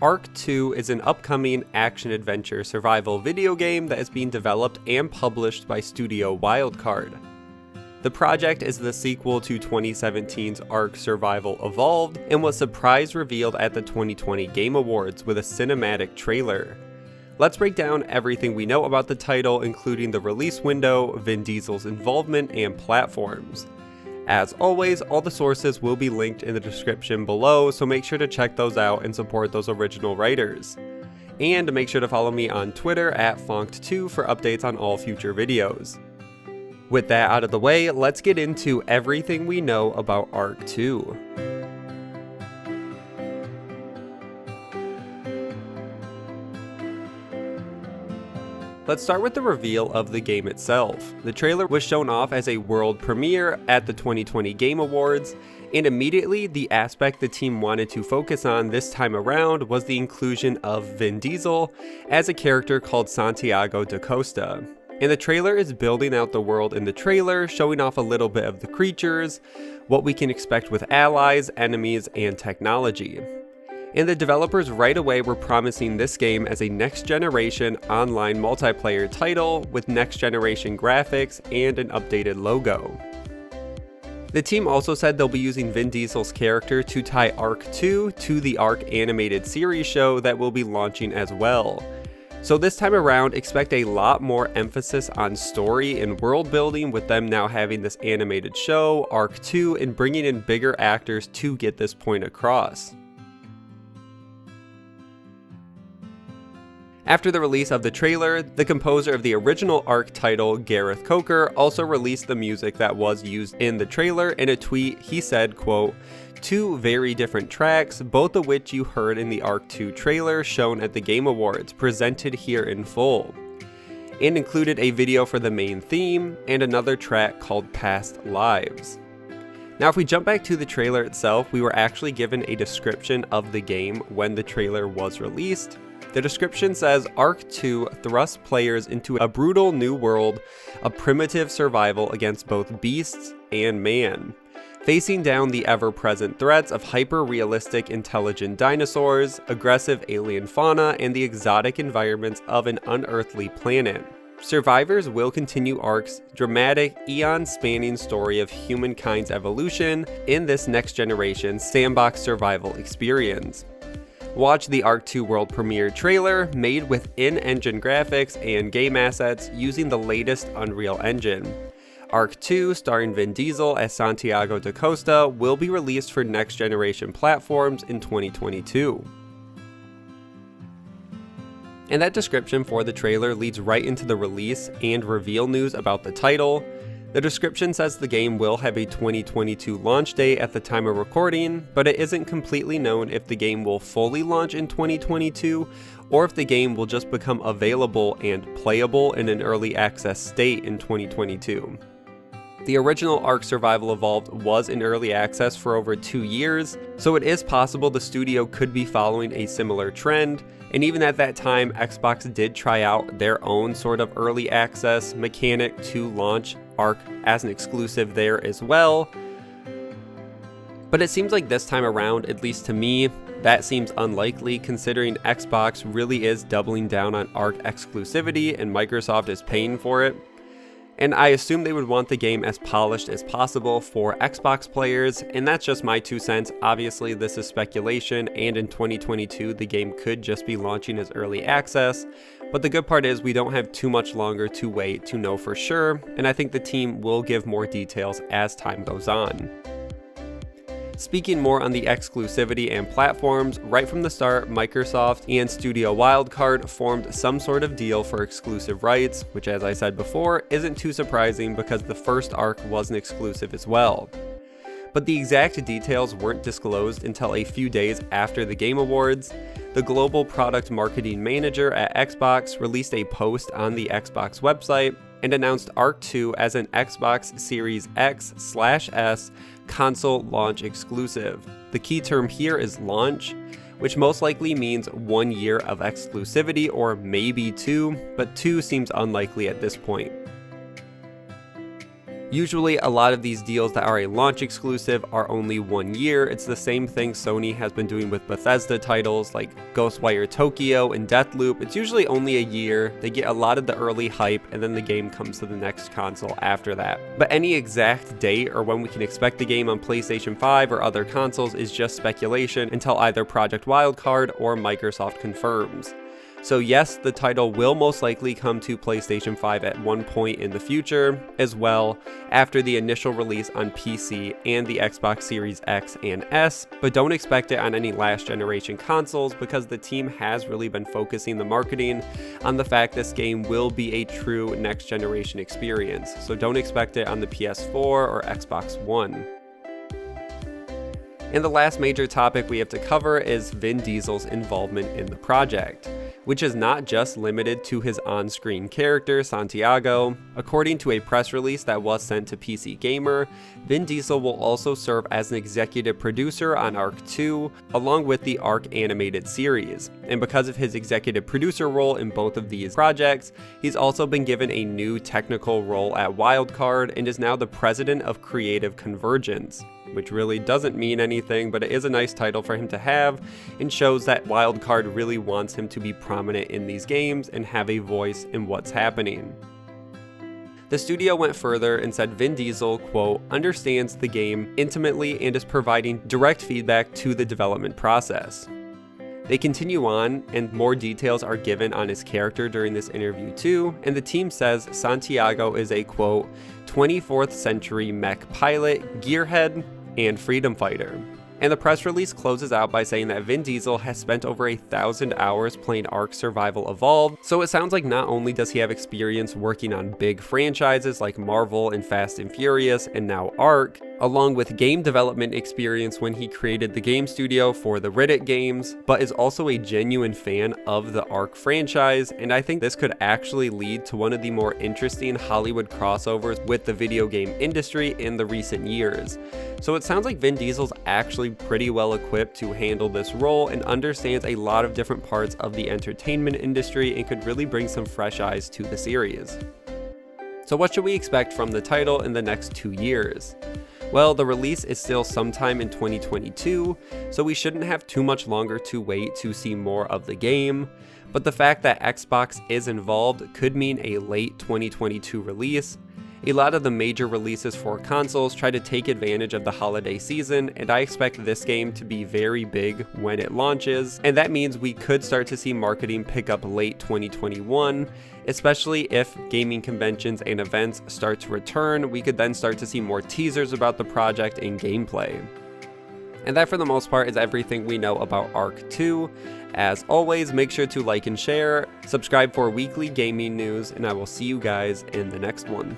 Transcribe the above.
Ark 2 is an upcoming action-adventure survival video game that is being developed and published by Studio Wildcard. The project is the sequel to 2017's Ark Survival Evolved and was surprise revealed at the 2020 Game Awards with a cinematic trailer. Let's break down everything we know about the title, including the release window, Vin Diesel's involvement, and platforms. As always, all the sources will be linked in the description below, so make sure to check those out and support those original writers. And make sure to follow me on Twitter at Fonct2 for updates on all future videos. With that out of the way, let's get into everything we know about Ark 2. Let's start with the reveal of the game itself. The trailer was shown off as a world premiere at the 2020 Game Awards, and immediately the aspect the team wanted to focus on this time around was the inclusion of Vin Diesel as a character called Santiago da Costa. And the trailer is building out the world in the trailer, showing off a little bit of the creatures, what we can expect with allies, enemies, and technology. And the developers right away were promising this game as a next-generation online multiplayer title with next-generation graphics and an updated logo. The team also said they'll be using Vin Diesel's character to tie Ark 2 to the Ark animated series show that will be launching as well. So this time around, expect a lot more emphasis on story and world building, with them now having this animated show, Ark 2, and bringing in bigger actors to get this point across. After the release of the trailer, the composer of the original Ark title, Gareth Coker, also released the music that was used in the trailer. In a tweet, he said, quote, "Two very different tracks, both of which you heard in the Ark 2 trailer shown at the Game Awards, presented here in full," and included a video for the main theme and another track called Past Lives. Now if we jump back to the trailer itself, we were actually given a description of the game when the trailer was released. The description says, Ark 2 thrusts players into a brutal new world of primitive survival against both beasts and man, facing down the ever-present threats of hyper-realistic intelligent dinosaurs, aggressive alien fauna, and the exotic environments of an unearthly planet. Survivors will continue Ark's dramatic, eon-spanning story of humankind's evolution in this next-generation sandbox survival experience. Watch the Ark 2 world premiere trailer made with in-engine graphics and game assets using the latest Unreal Engine. Ark 2, starring Vin Diesel as Santiago da Costa, will be released for next-generation platforms in 2022. And that description for the trailer leads right into the release and reveal news about the title. The description says the game will have a 2022 launch date at the time of recording, but it isn't completely known if the game will fully launch in 2022 or if the game will just become available and playable in an early access state in 2022. The original Ark Survival Evolved was in early access for over 2 years, so it is possible the studio could be following a similar trend, and even at that time, Xbox did try out their own sort of early access mechanic to launch Ark as an exclusive there as well. But it seems like this time around, at least to me, that seems unlikely considering Xbox really is doubling down on Ark exclusivity and Microsoft is paying for it. And I assume they would want the game as polished as possible for Xbox players, and that's just my 2 cents. Obviously this is speculation, and in 2022 the game could just be launching as early access, but the good part is we don't have too much longer to wait to know for sure, and I think the team will give more details as time goes on. Speaking more on the exclusivity and platforms, right from the start, Microsoft and Studio Wildcard formed some sort of deal for exclusive rights, which as I said before, isn't too surprising because the first Ark was an exclusive as well. But the exact details weren't disclosed until a few days after the Game Awards. The global product marketing manager at Xbox released a post on the Xbox website and announced Ark 2 as an Xbox Series X/S console launch exclusive. The key term here is launch, which most likely means 1 year of exclusivity or maybe 2, but 2 seems unlikely at this point. Usually, a lot of these deals that are a launch exclusive are only 1 year. It's the same thing Sony has been doing with Bethesda titles like Ghostwire Tokyo and Deathloop. It's usually only a year. They get a lot of the early hype, and then the game comes to the next console after that. But any exact date or when we can expect the game on PlayStation 5 or other consoles is just speculation until either Project Wildcard or Microsoft confirms. So yes, the title will most likely come to PlayStation 5 at one point in the future, as well after the initial release on PC and the Xbox Series X and S, but don't expect it on any last generation consoles because the team has really been focusing the marketing on the fact this game will be a true next generation experience, so don't expect it on the PS4 or Xbox One. And the last major topic we have to cover is Vin Diesel's involvement in the project, which is not just limited to his on-screen character, Santiago. According to a press release that was sent to PC Gamer, Vin Diesel will also serve as an executive producer on Ark 2, along with the Ark animated series. And because of his executive producer role in both of these projects, he's also been given a new technical role at Wildcard and is now the president of Creative Convergence, which really doesn't mean anything, but it is a nice title for him to have and shows that Wildcard really wants him to be prominent in these games and have a voice in what's happening. The studio went further and said Vin Diesel, quote, understands the game intimately and is providing direct feedback to the development process. They continue on, and more details are given on his character during this interview too, and the team says Santiago is a, quote, 24th century mech pilot, gearhead, and freedom fighter. And the press release closes out by saying that Vin Diesel has spent over 1,000 hours playing Ark Survival Evolved, so it sounds like not only does he have experience working on big franchises like Marvel and Fast and Furious and now Ark, along with game development experience when he created the game studio for the Riddick games, but is also a genuine fan of the Ark franchise, and I think this could actually lead to one of the more interesting Hollywood crossovers with the video game industry in the recent years. So it sounds like Vin Diesel's actually pretty well equipped to handle this role and understands a lot of different parts of the entertainment industry and could really bring some fresh eyes to the series. So what should we expect from the title in the next 2 years? Well, the release is still sometime in 2022, so we shouldn't have too much longer to wait to see more of the game, but the fact that Xbox is involved could mean a late 2022 release. A lot of the major releases for consoles try to take advantage of the holiday season, and I expect this game to be very big when it launches, and that means we could start to see marketing pick up late 2021, especially if gaming conventions and events start to return. We could then start to see more teasers about the project and gameplay. And that for the most part is everything we know about Ark 2. As always, make sure to like and share, subscribe for weekly gaming news, and I will see you guys in the next one.